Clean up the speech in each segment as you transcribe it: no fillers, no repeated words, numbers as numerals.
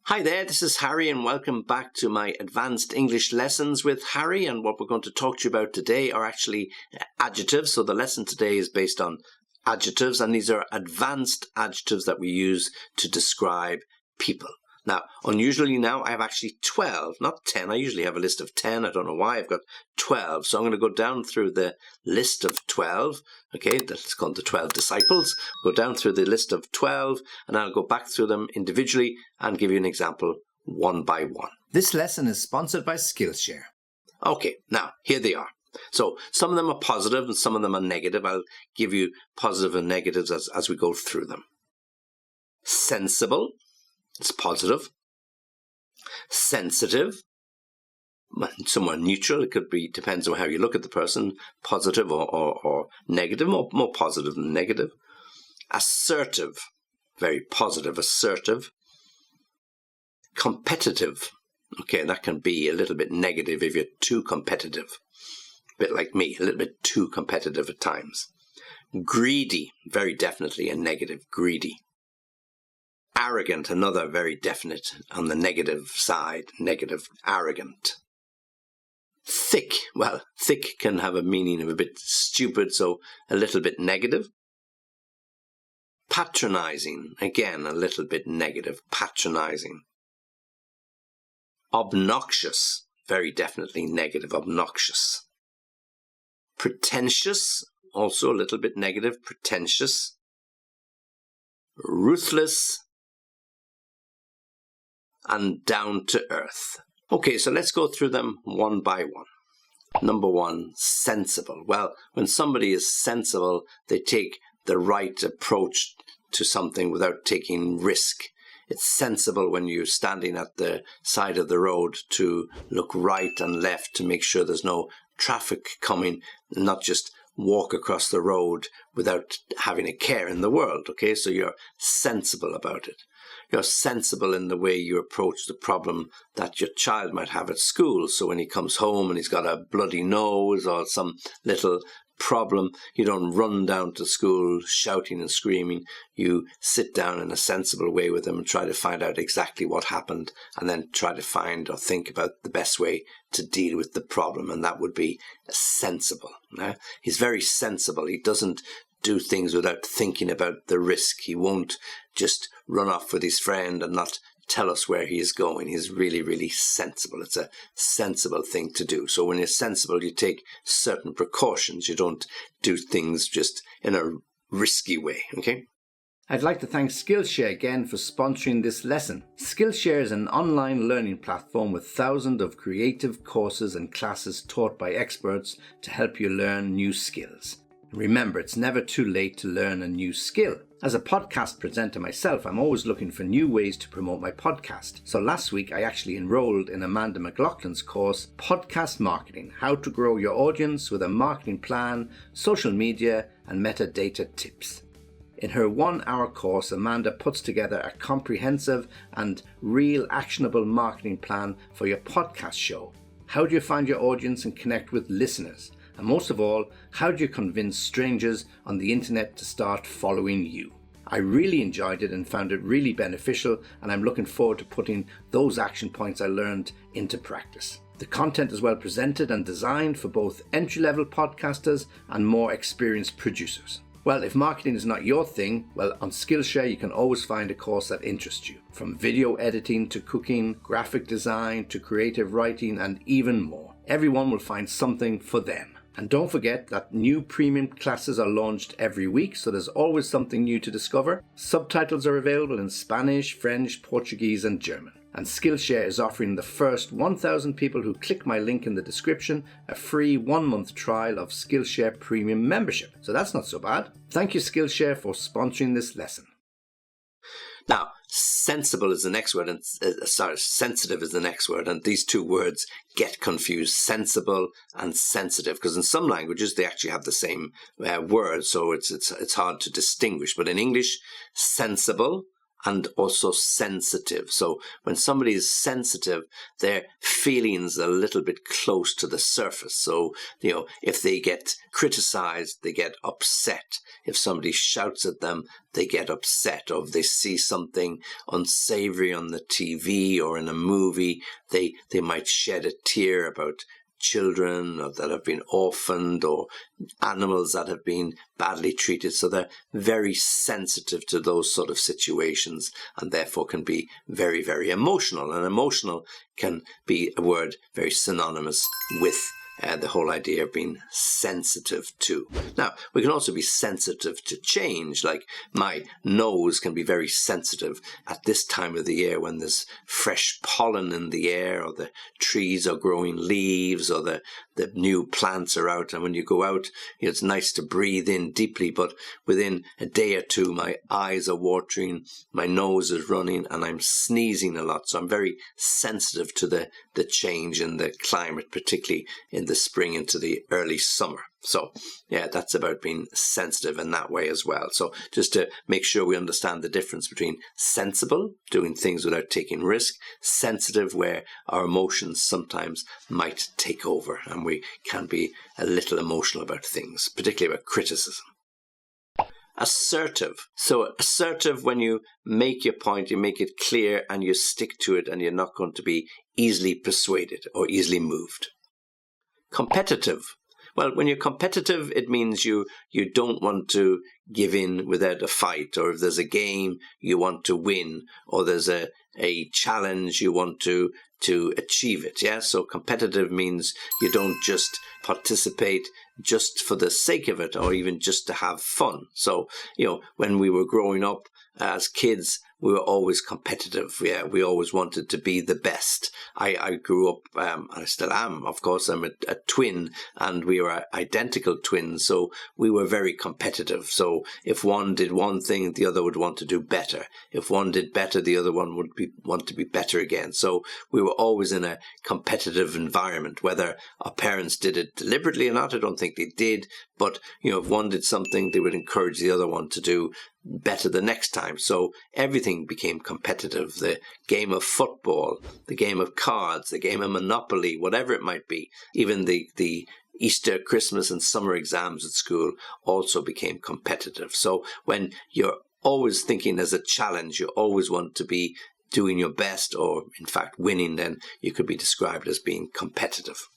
Hi there, this is Harry and welcome back to my Advanced English Lessons with Harry, and what we're going to talk to you about today are actually adjectives. So the lesson today is based on adjectives, and these are advanced adjectives that we use to describe people. Now, unusually now I have actually 12, not 10. I usually have a list of 10. I don't know why. I've got 12. So I'm going to go down through the list of 12. Okay, that's called the 12 disciples. Go down through the list of 12 and I'll go back through them individually and give you an example one by one. This lesson is sponsored by Skillshare. Okay, now here they are. So some of them are positive and some of them are negative. I'll give you positive and negatives as we go through them. Sensible. It's positive. Sensitive, somewhere neutral. It could be, depends on how you look at the person, positive or negative, more positive than negative. Assertive, very positive, assertive. Competitive, okay, that can be a little bit negative if you're too competitive. A bit like me, a little bit too competitive at times. Greedy, very definitely a negative, greedy. Arrogant, another very definite on the negative side, negative, arrogant. Thick, well, thick can have a meaning of a bit stupid, so a little bit negative. Patronizing, again, a little bit negative, patronizing. Obnoxious, very definitely negative, obnoxious. Pretentious, also a little bit negative, pretentious. Ruthless, and down to earth. Okay, so let's go through them one by one. Number one, sensible. Well, when somebody is sensible, they take the right approach to something without taking risk. It's sensible when you're standing at the side of the road to look right and left to make sure there's no traffic coming, and not just walk across the road without having a care in the world. Okay, so you're sensible about it. You're sensible in the way you approach the problem that your child might have at school. So when he comes home and he's got a bloody nose or some little problem, you don't run down to school shouting and screaming. You sit down in a sensible way with him and try to find out exactly what happened, and then try to find or think about the best way to deal with the problem, and that would be sensible. He's very sensible. He doesn't do things without thinking about the risk. He won't just run off with his friend and not tell us where he is going. He's really, really sensible. It's a sensible thing to do. So when you're sensible, you take certain precautions. You don't do things just in a risky way, okay? I'd like to thank Skillshare again for sponsoring this lesson. Skillshare is an online learning platform with thousands of creative courses and classes taught by experts to help you learn new skills. Remember, it's never too late to learn a new skill. As a podcast presenter myself, I'm always looking for new ways to promote my podcast. So last week, I actually enrolled in Amanda McLaughlin's course, Podcast Marketing, How to Grow Your Audience with a Marketing Plan, Social Media, and Metadata Tips. In her 1-hour course, Amanda puts together a comprehensive and real actionable marketing plan for your podcast show. How do you find your audience and connect with listeners? And most of all, how do you convince strangers on the internet to start following you? I really enjoyed it and found it really beneficial, and I'm looking forward to putting those action points I learned into practice. The content is well presented and designed for both entry-level podcasters and more experienced producers. Well, if marketing is not your thing, well, on Skillshare you can always find a course that interests you. From video editing to cooking, graphic design to creative writing, and even more. Everyone will find something for them. And don't forget that new premium classes are launched every week, so there's always something new to discover. Subtitles are available in Spanish, French, Portuguese, and German. And Skillshare is offering the first 1,000 people who click my link in the description a free 1-month trial of Skillshare Premium membership. So that's not so bad. Thank you, Skillshare, for sponsoring this lesson. Now, sensible is the next word, and sensitive is the next word, and these two words get confused, sensible and sensitive, because in some languages they actually have the same word, so it's hard to distinguish. But in English, sensible and also sensitive. So when somebody is sensitive, their feelings are a little bit close to the surface. So, if they get criticized, they get upset. If somebody shouts at them, they get upset. Or if they see something unsavory on the TV or in a movie, they might shed a tear about children that have been orphaned or animals that have been badly treated. So they're very sensitive to those sort of situations and therefore can be very, very emotional. And emotional can be a word very synonymous with the whole idea of being sensitive to. Now, we can also be sensitive to change. Like my nose can be very sensitive at this time of the year when there's fresh pollen in the air, or the trees are growing leaves, or the new plants are out. And when you go out, it's nice to breathe in deeply, but within a day or two, my eyes are watering, my nose is running, and I'm sneezing a lot. So I'm very sensitive to the change in the climate, particularly in the spring into the early summer. So yeah, that's about being sensitive in that way as well. So just to make sure we understand the difference between sensible, doing things without taking risk, sensitive, where our emotions sometimes might take over and we can be a little emotional about things, particularly about criticism. Assertive. So assertive when you make your point, you make it clear and you stick to it and you're not going to be easily persuaded or easily moved. Competitive. Well, when you're competitive, it means you don't want to give in without a fight, or if there's a game, you want to win, or there's a challenge, you want to achieve it. Yeah. So competitive means you don't just participate just for the sake of it, or even just to have fun. So, when we were growing up as kids, we were always competitive. Yeah, we always wanted to be the best. I grew up, I still am, of course, I'm a twin, and we were identical twins, so we were very competitive. So if one did one thing, the other would want to do better. If one did better, the other one would want to be better again. So we were always in a competitive environment, whether our parents did it deliberately or not. I don't think they did, but if one did something, they would encourage the other one to do better the next time. So everything became competitive. The game of football, the game of cards, the game of Monopoly, whatever it might be. Even the Easter, Christmas and summer exams at school also became competitive. So when you're always thinking as a challenge, you always want to be doing your best, or in fact winning, then you could be described as being competitive.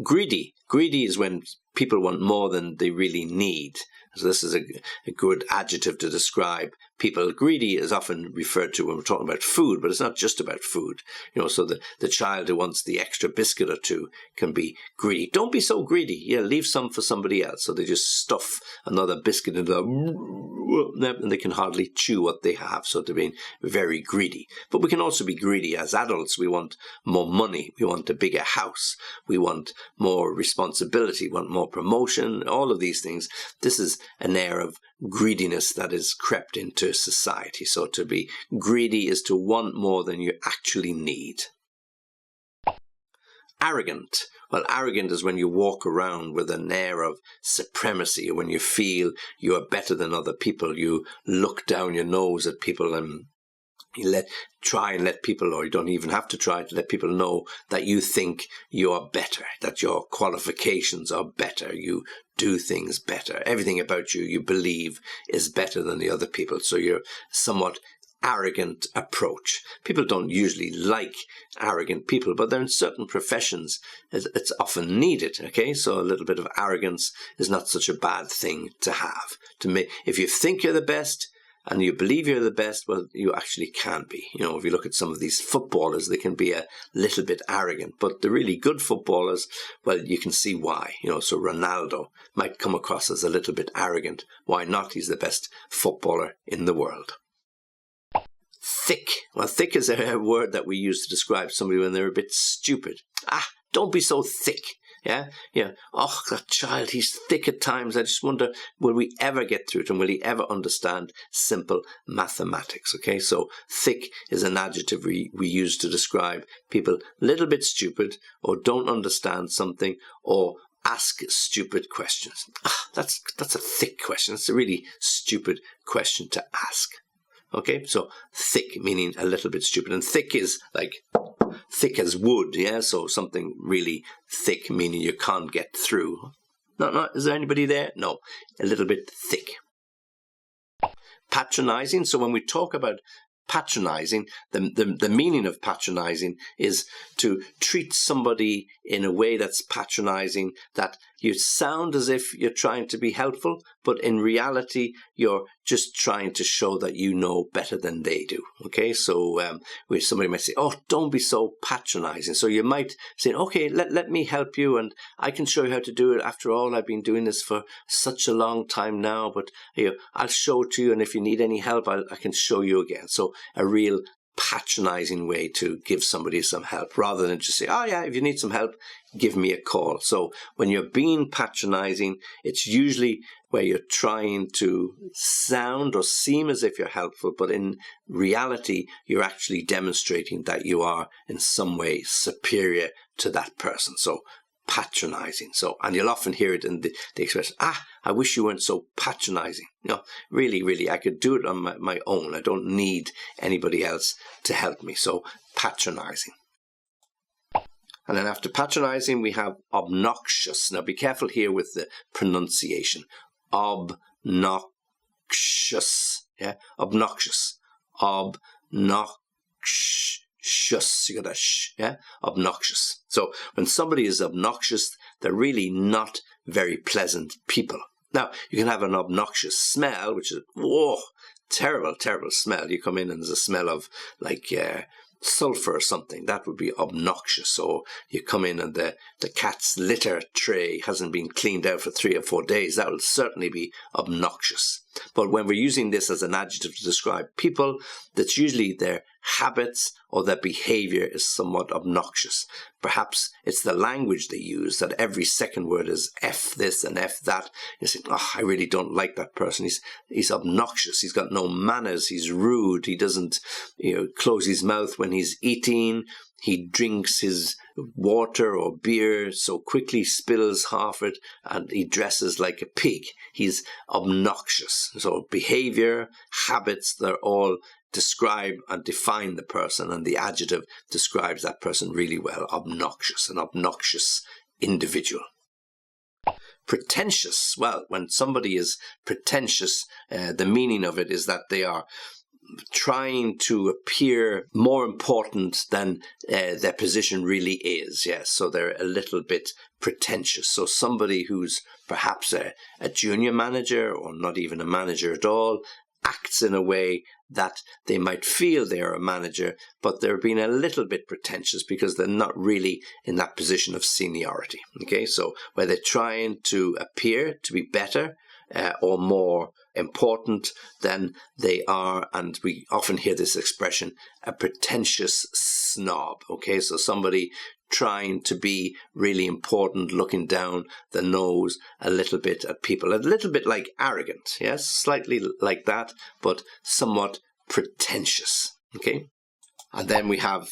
Greedy. Greedy is when people want more than they really need. So this is a good adjective to describe people. Greedy is often referred to when we're talking about food, but it's not just about food. So the child who wants the extra biscuit or two can be greedy. Don't be so greedy. Yeah, leave some for somebody else. So they just stuff another biscuit into and they can hardly chew what they have. So they're being very greedy. But we can also be greedy as adults. We want more money. We want a bigger house. We want more responsibility. We want more promotion. All of these things. This is an air of greediness that is crept into society. So to be greedy is to want more than you actually need. Arrogant. Well, arrogant is when you walk around with an air of supremacy, or when you feel you are better than other people. You look down your nose at people and you try and let people, or you don't even have to try to let people know that you think you are better, that your qualifications are better, you do things better. Everything about you, you believe, is better than the other people. So you're somewhat arrogant approach. People don't usually like arrogant people, but they're in certain professions. It's often needed, okay? So a little bit of arrogance is not such a bad thing to have. If you think you're the best, and you believe you're the best, well, you actually can be. If you look at some of these footballers, they can be a little bit arrogant. But the really good footballers, well, you can see why. So Ronaldo might come across as a little bit arrogant. Why not? He's the best footballer in the world. Thick. Well, thick is a word that we use to describe somebody when they're a bit stupid. Don't be so thick. Yeah. Oh, that child, he's thick at times. I just wonder, will we ever get through it, and will he ever understand simple mathematics? Okay, so thick is an adjective we use to describe people a little bit stupid, or don't understand something, or ask stupid questions. That's a thick question. It's a really stupid question to ask. Okay, so thick meaning a little bit stupid, and thick is like thick as wood, yeah? So something really thick meaning you can't get through. No, is there anybody there? No, a little bit thick. Patronizing, so when we talk about patronizing, the meaning of patronizing is to treat somebody in a way that's patronizing, that you sound as if you're trying to be helpful, but in reality, you're just trying to show that you know better than they do. Okay, so where somebody might say, oh, don't be so patronizing. So you might say, okay, let me help you, and I can show you how to do it. After all, I've been doing this for such a long time now, but I'll show it to you, and if you need any help, I can show you again. So a real patronizing way to give somebody some help, rather than just say, oh yeah, if you need some help, give me a call. So when you're being patronizing, it's usually where you're trying to sound or seem as if you're helpful, but in reality, you're actually demonstrating that you are in some way superior to that person. So patronizing. So, and you'll often hear it in the expression, I wish you weren't so patronizing. Really, I could do it on my own. I don't need anybody else to help me. So patronizing. And then after patronizing, we have obnoxious. Now be careful here with the pronunciation. Obnoxious. Yeah, obnoxious. Obnoxious. You got a sh, yeah? Obnoxious. So when somebody is obnoxious, they're really not very pleasant people. Now, you can have an obnoxious smell, which is, terrible smell. You come in and there's a smell of like sulfur or something. That would be obnoxious. Or you come in and the cat's litter tray hasn't been cleaned out for 3 or 4 days. That will certainly be obnoxious. But when we're using this as an adjective to describe people, that's usually their habits or their behavior is somewhat obnoxious. Perhaps it's the language they use, that every second word is F this and F that. You think, I really don't like that person. He's obnoxious. He's got no manners. He's rude. He doesn't close his mouth when he's eating. He drinks his water or beer so quickly, spills half it, and he dresses like a pig. He's obnoxious. So behavior, habits, they're all describe and define the person, and the adjective describes that person really well. Obnoxious, an obnoxious individual. Pretentious. Well, when somebody is pretentious, the meaning of it is that they are trying to appear more important than their position really is. Yes, so they're a little bit pretentious. So somebody who's perhaps a junior manager or not even a manager at all acts in a way that they might feel they're a manager, but they're being a little bit pretentious because they're not really in that position of seniority. Okay, so where they're trying to appear to be better or more important than they are, and we often hear this expression, a pretentious snob. Okay, so somebody trying to be really important, looking down the nose a little bit at people, a little bit like arrogant, yes, slightly like that, but somewhat pretentious. Okay. And then we have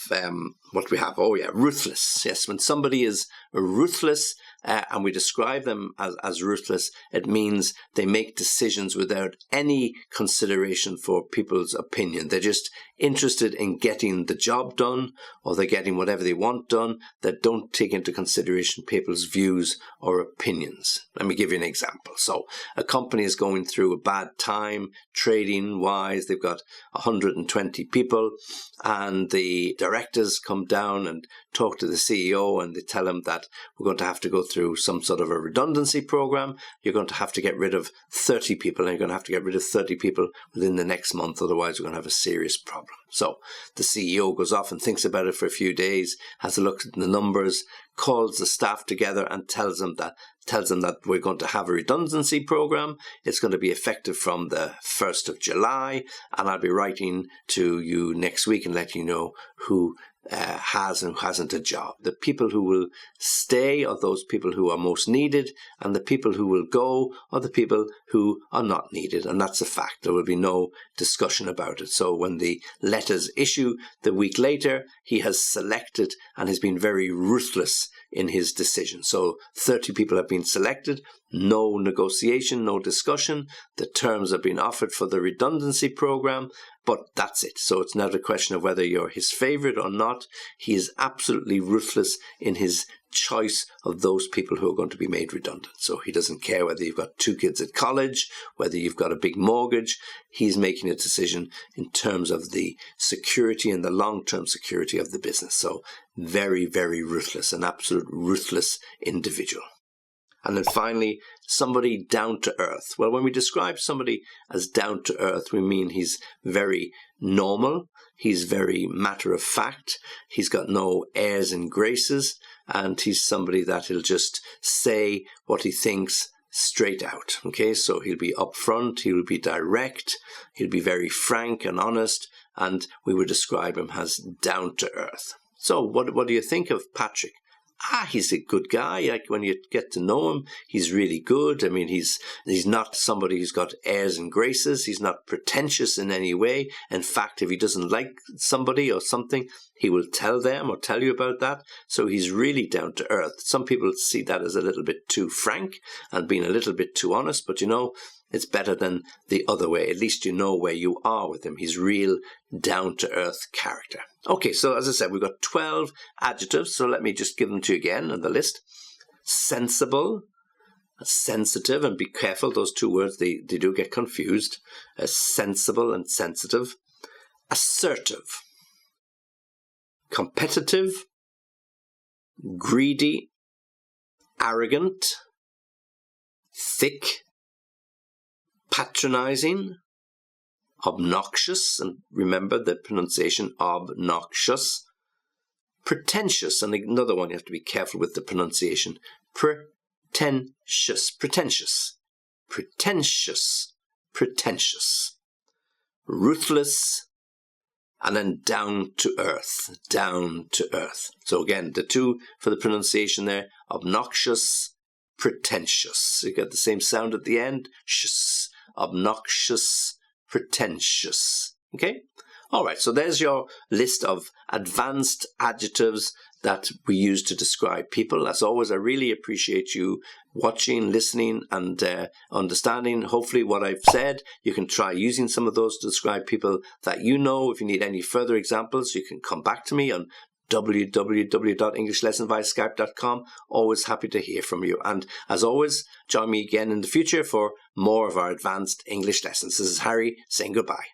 what we have. Ruthless. Yes, when somebody is ruthless, and we describe them as ruthless, it means they make decisions without any consideration for people's opinion. They're just interested in getting the job done, or they're getting whatever they want done. They don't take into consideration people's views or opinions. Let me give you an example. So a company is going through a bad time, trading-wise. They've got 120 people, and the directors come down and talk to the CEO, and they tell him that we're going to have to go through some sort of a redundancy program. You're going to have to get rid of 30 people, and you're going to have to get rid of 30 people within the next month, otherwise we're going to have a serious problem. So the CEO goes off and thinks about it for a few days, has a look at the numbers, calls the staff together and tells them that we're going to have a redundancy program. It's going to be effective from the 1st of July, and I'll be writing to you next week and let you know who has and who hasn't a job. The people who will stay are those people who are most needed, and the people who will go are the people who are not needed, and that's a fact. There will be no discussion about it. So when the letters issue the week later, he has selected and has been very ruthless in his decision. So 30 people have been selected, no negotiation, no discussion. The terms have been offered for the redundancy program, but that's it. So it's not a question of whether you're his favorite or not. He is absolutely ruthless in his choice of those people who are going to be made redundant. So he doesn't care whether you've got 2 kids at college, whether you've got a big mortgage. He's making a decision in terms of the security and the long-term security of the business. So very, very ruthless, an absolute ruthless individual. And then finally, somebody down to earth. Well, when we describe somebody as down to earth, we mean he's very normal. He's very matter of fact. He's got no airs and graces. And he's somebody that he'll just say what he thinks straight out. Okay, so he'll be upfront, he'll be direct, he'll be very frank and honest, and we would describe him as down to earth. So what do you think of Patrick? He's a good guy. Like, when you get to know him, he's really good. I mean, he's not somebody who's got airs and graces. He's not pretentious in any way. In fact, if he doesn't like somebody or something, he will tell them or tell you about that. So he's really down to earth. Some people see that as a little bit too frank and being a little bit too honest, but it's better than the other way. At least you know where you are with him. He's real down-to-earth character. Okay, so as I said, we've got 12 adjectives, so let me just give them to you again on the list. Sensible, sensitive, and be careful, those 2 words, they do get confused. Sensible and sensitive. Assertive. Competitive. Greedy. Arrogant. Thick. Patronizing, obnoxious, and remember the pronunciation, obnoxious, pretentious, and another one you have to be careful with the pronunciation, pretentious, ruthless, and then down to earth. So again, the 2 for the pronunciation there, obnoxious, pretentious. You get the same sound at the end, shus. Obnoxious, pretentious. Okay? All right, so there's your list of advanced adjectives that we use to describe people. As always, I really appreciate you watching, listening, and understanding. Hopefully what I've said, you can try using some of those to describe people that you know. If you need any further examples, you can come back to me on www.englishlessonvia.skype.com. Always happy to hear from you. And as always, join me again in the future for more of our advanced English lessons. This is Harry saying goodbye.